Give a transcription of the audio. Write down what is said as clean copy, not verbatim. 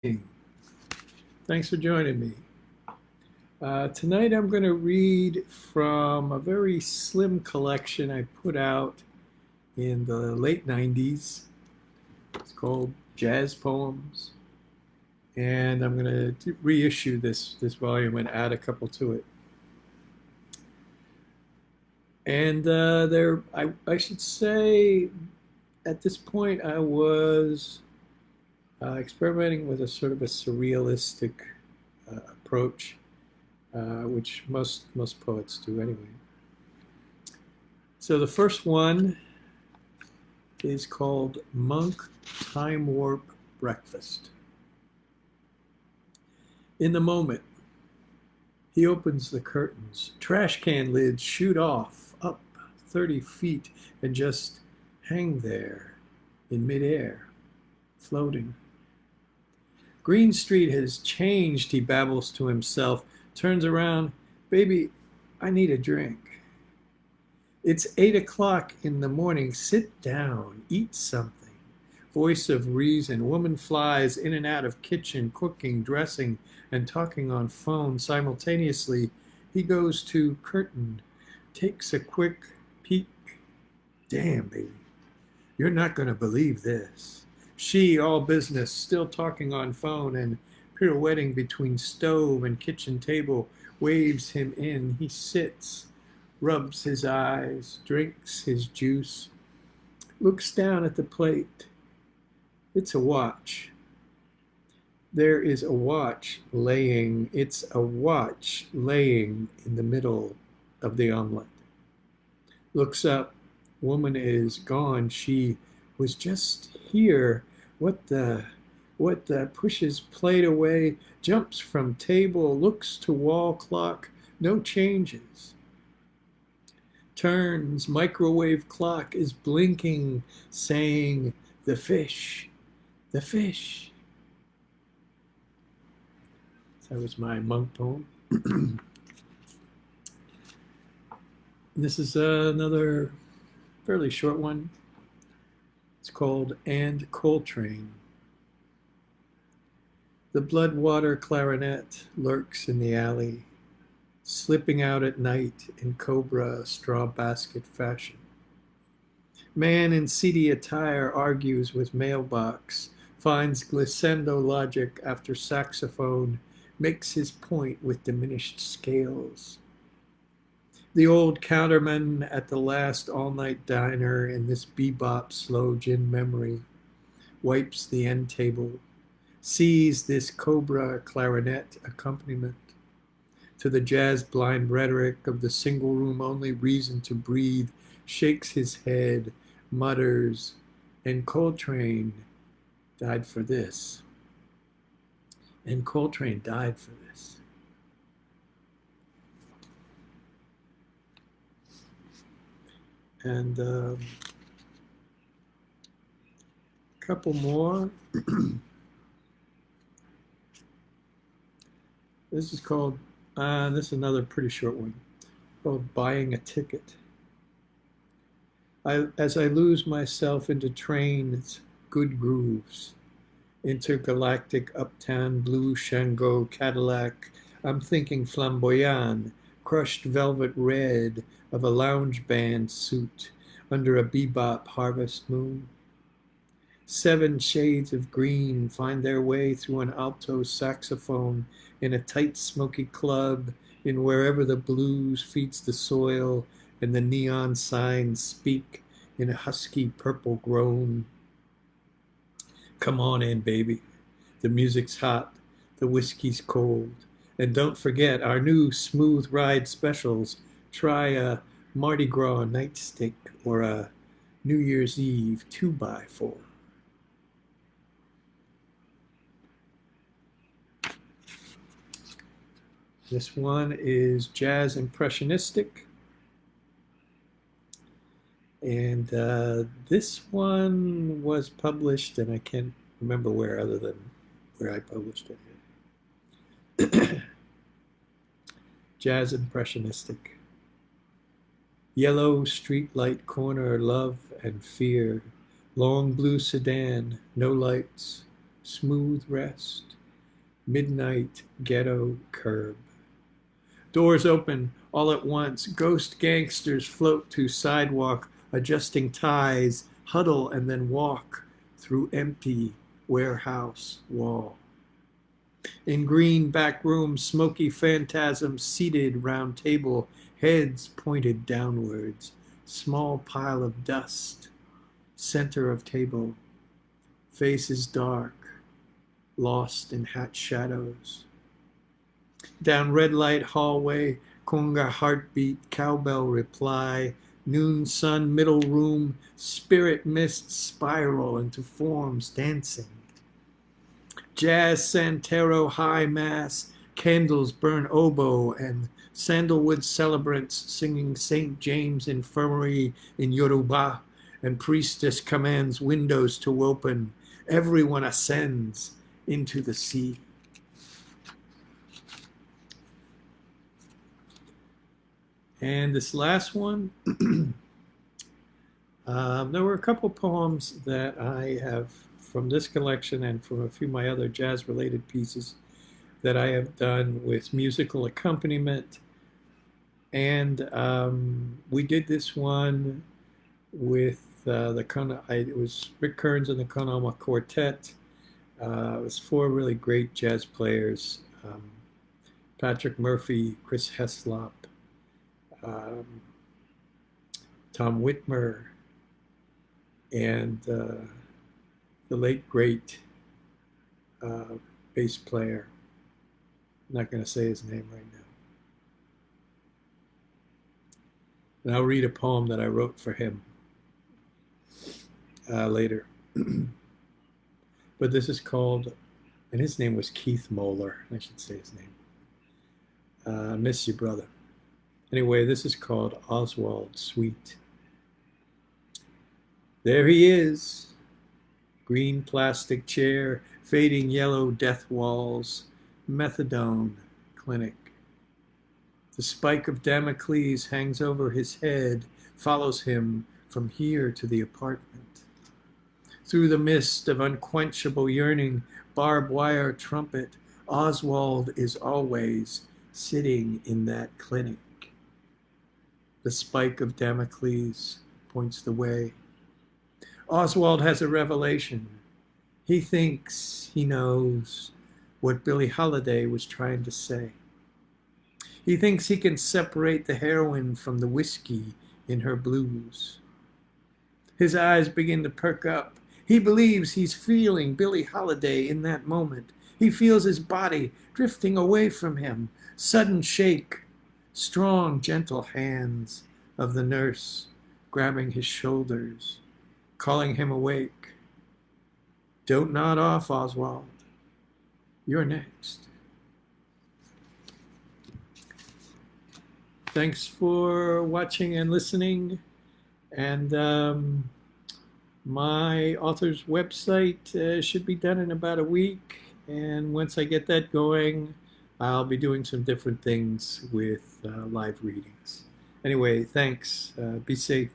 Thanks for joining me. Tonight I'm going to read from a very slim collection I put out in the late 90s. It's called JazzPoems. And I'm going to reissue this volume and add a couple to it. And I should say, at this point, I was experimenting with a sort of a surrealistic approach, which most poets do anyway. So the first one is called Monk Time Warp Breakfast. In the moment, he opens the curtains. Trash can lids shoot off up 30 feet and just hang there in midair, floating. Green Street has changed, he babbles to himself, turns around. Baby, I need a drink. It's 8 o'clock in the morning. Sit down, eat something. Voice of reason. Woman flies in and out of kitchen, cooking, dressing, and talking on phone simultaneously. He goes to curtain, takes a quick peek. Damn, baby, you're not going to believe this. She, all business, still talking on phone and pirouetting between stove and kitchen table, waves him in. He sits, rubs his eyes, drinks his juice, looks down at the plate. It's a watch. There is a watch laying. It's a watch laying in the middle of the omelet. Looks up. Woman is gone. She was just here. What the pushes plate away, jumps from table, looks to wall clock, no changes. Turns, microwave clock is blinking, saying, the fish, the fish. That was my monk poem. This is another fairly short one. It's called And Coltrane. The bloodwater clarinet lurks in the alley, slipping out at night in cobra straw basket fashion. Man in seedy attire argues with mailbox, finds glissando logic after saxophone, makes his point with diminished scales. The old counterman at the last all-night diner in this bebop slow gin memory wipes the end table, sees this cobra clarinet accompaniment to the jazz blind rhetoric of the single room only reason to breathe, shakes his head, mutters, and Coltrane died for this. And Coltrane died for this. And a couple more. This is called, this is another pretty short one, called Buying a Ticket. As I lose myself into trains, good grooves, intergalactic uptown blue Shango Cadillac, I'm thinking flamboyant, crushed velvet red of a lounge band suit under a bebop harvest moon. 7 shades of green find their way through an alto saxophone in a tight smoky club in wherever the blues feeds the soil and the neon signs speak in a husky purple groan. Come on in, baby. The music's hot, the whiskey's cold. And don't forget our new smooth ride specials. Try a Mardi Gras nightstick or a New Year's Eve 2x4. This one is Jazz Impressionistic. And this one was published, and I can't remember where other than where I published it. Jazz Impressionistic. Yellow streetlight corner, love and fear. Long blue sedan, no lights. smooth rest, midnight ghetto curb. Doors open all at once, ghost gangsters float to sidewalk, adjusting ties, huddle and then walk through empty warehouse wall. In green back room, smoky phantasms seated round table, heads pointed downwards, small pile of dust, center of table, faces dark, lost in hat shadows. Down red light hallway, conga heartbeat, cowbell reply, noon sun middle room, spirit mist spiral into forms dancing. Jazz Santero high mass, candles burn oboe, and sandalwood celebrants singing St. James Infirmary in Yoruba, and priestess commands windows to open. Everyone ascends into the sea. And this last one, there were a couple poems that I have from this collection and from a few of my other jazz-related pieces that I have done with musical accompaniment. And we did this one with it was Rick Kearns and the Con Alma Quartet. It was four really great jazz players, Patrick Murphy, Chris Heslop, Tom Witmer, and the late great bass player. I'm not going to say his name right now. And I'll read a poem that I wrote for him later. But this is called, and his name was Keith Mohler. I should say his name. Miss you, brother. Anyway, this is called Oswald Sweet. There he is. Green plastic chair, fading yellow death walls, methadone clinic. The spike of Damocles hangs over his head, follows him from here to the apartment. Through the mist of unquenchable yearning, barbed wire trumpet, Oswald is always sitting in that clinic. The spike of Damocles points the way. Oswald has a revelation. He thinks he knows what Billie Holiday was trying to say. He thinks he can separate the heroine from the whiskey in her blues. His eyes begin to perk up. He believes he's feeling Billie Holiday in that moment. He feels his body drifting away from him. Sudden shake. Strong, gentle hands of the nurse grabbing his shoulders, calling him awake. Don't nod off, Oswald. You're next. Thanks for watching and listening. And my author's website should be done in about a week. And once I get that going, I'll be doing some different things with live readings. Anyway, thanks. Be safe.